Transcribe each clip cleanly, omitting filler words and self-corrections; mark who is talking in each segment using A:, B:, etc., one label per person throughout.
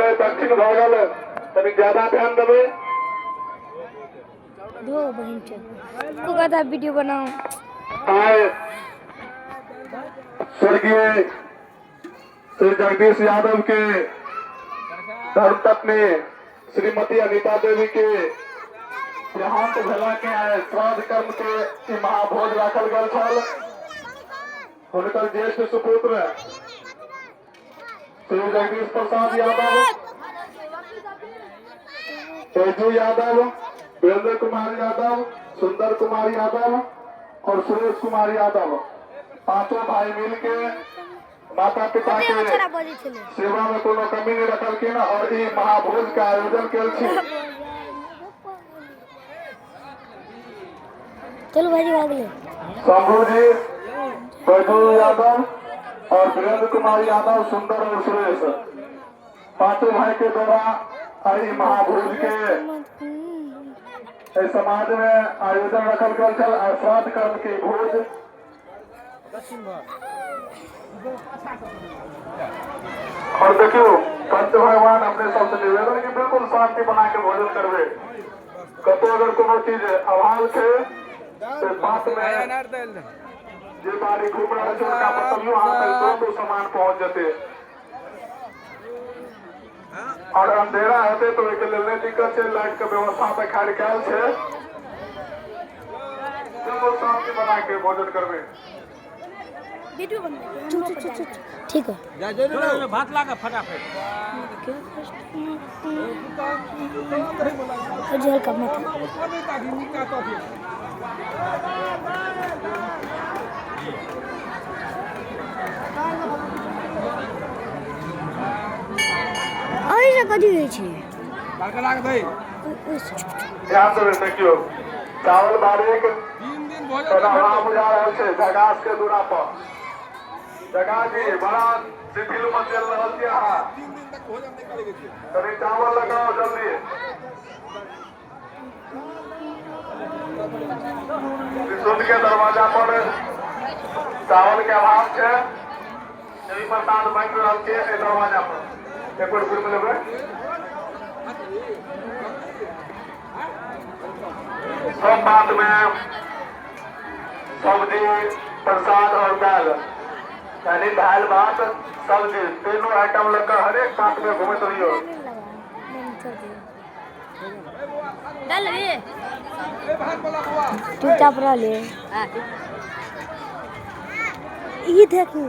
A: पहले दक्षिण भागल तभी ज्यादा ध्यान देवे।
B: दो बहन को कहता वीडियो बनाओ।
A: आए स्वर्गीय श्री जगदीश यादव के धर्मपत्नी श्रीमती अनीता देवी के देहांत भेला के श्राद्ध कर्म के महाभोज राखल गेल छल। हुनकर ज्येष्ठ सुपुत्र श्री जगदीश प्रसाद यादव, तेजू यादव, वीरेंद्र कुमार यादव, सुंदर कुमार यादव और सुरेश कुमार यादव पांचों भाई मिल के माता पिता के सेवा में कोनो कमी नहीं रखलखिन और ई महाभोज का आयोजन केलखिन।
B: चलो भाई अगले
A: शंभू जी, तेजू यादव और वीरेंद्र कुमार यादव, सुंदर और सुरेश पांचों भाई के द्वारा ई महाभोज के समाज में आयोजन रखल गेल छल। श्राद्ध कर्म के भोज और देखियो पंच भगवान अपने सबसे निवेदन की बिल्कुल शांति बना के भोजन करवे। कतो अगर कोनो चीज अभाव छे तो बात में जे बारी घूम रहा है उनका पतलियों हाथ तो सामान पहुंच जाते और अंधेरा होते तो एक लेने दिक्कत है। लाइट का व्यवस्था पे खाड़ कैल छे बिल्कुल शांति बना के भोजन करवे।
B: वीडियो बना ठीक है
C: भात लागा फटाफट
B: जल का मत ऐसा कदी होई छै
C: बड़का लाग भाई
A: ध्यान से देखियो चावल बारीक
C: 3 दिन भोजन
A: नाम जा रहल छै जगास के दूरा पर। जगा जी बड़ा शिथिल में चल रहल छै। हां
C: 3 दिन तक भोजन नहीं करेंगे छी।
A: तनी चावल लगाओ जल्दी। विशुद्ध के दरवाजा पर चावल के अभाव है। यही प्रसाद बन रहल छै ए दरवाजा पर। एक बार फिर मिलेबे सब बात में सब्जी प्रसाद और दाल यानी दाल भात सब्जी तीनों आइटम लेकर हर एक बात में घूमते रहियो।
B: डाल रे
C: ए भात वाला बुआ
B: चुपचाप रह ले। ये देखो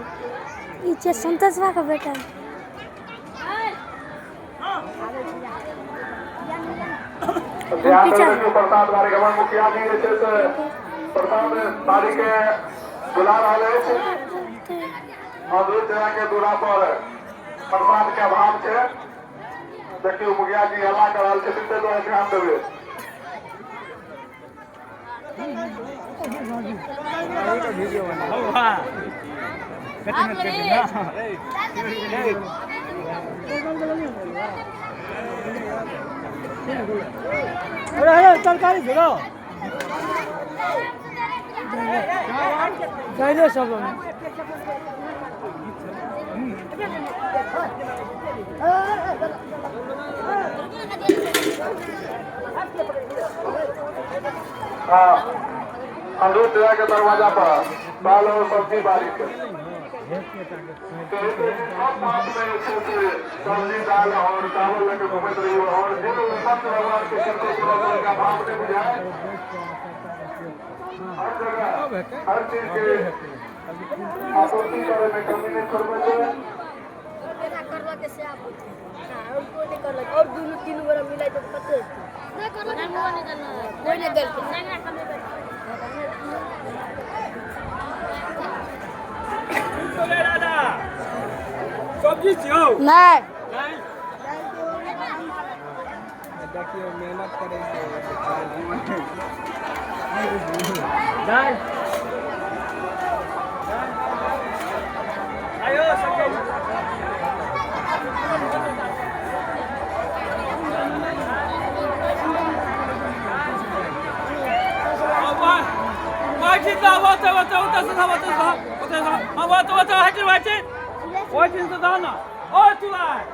B: ये चे संतोषवा का बेटा
A: प्रसाद बारे गमन मुखिया जी जे छै से प्रसाद बारी के बुला रहल अछि और दूर जगह के दूरा पर प्रसाद के अभाव छै। देखियो मुखिया जी हल्ला कर रहल छै तो ध्यान देबे।
C: वीडियो बना वाह अरे तरकारी ढलो चाहिए सब
A: अंदर जगह के दरवाजा पर दाल और सब्जी बारीक सब्जी दाल और चावल लेके घूमते रही और दिन पंच भगवान के चलते का भाव नहीं बुझाए। हर जगह हर चीज के आपूर्ति करे में कमी नहीं करवे।
B: और दोनों तीन बार मिलाई तो पते नहीं करला कोई नहीं गलती
C: सब्जी छियो
B: नहीं
C: देखिए मेहनत करेंगे दाल आयो सके What is the Dana? Oh, to lie.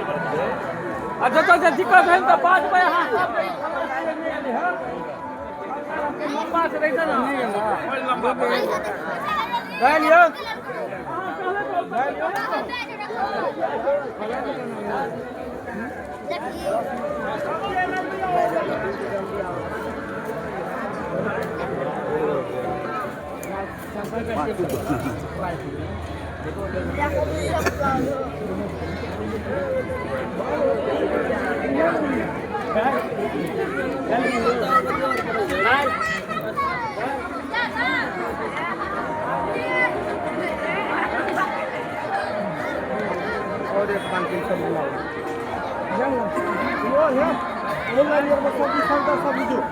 C: अच्छा तो दिक्कत है तो बाद में हाँ सब लंबा से रहता ना ले लियो और एक पान की सब मिला वो है ऑनलाइन ये बस सब संता सब वीडियो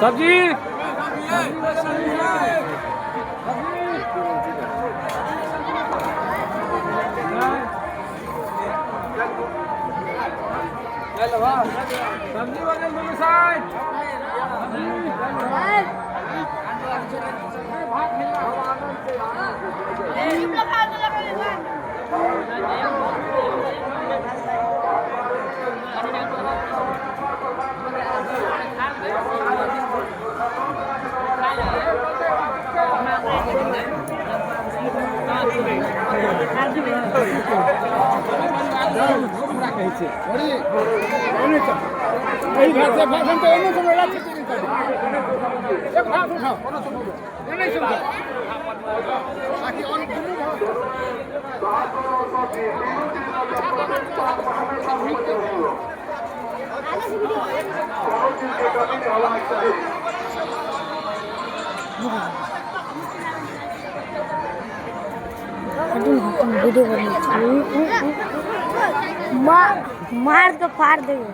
C: सब्जी सब्जी वगैरह दोनों साइड
B: वीडियो मार के फाड़ देंगे।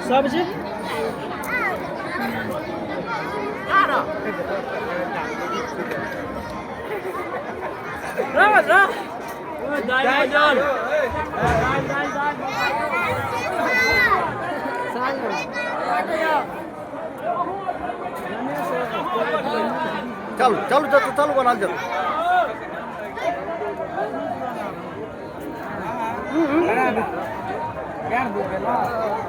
C: सब्जी
D: चलो चलो चलो चलो बना चलो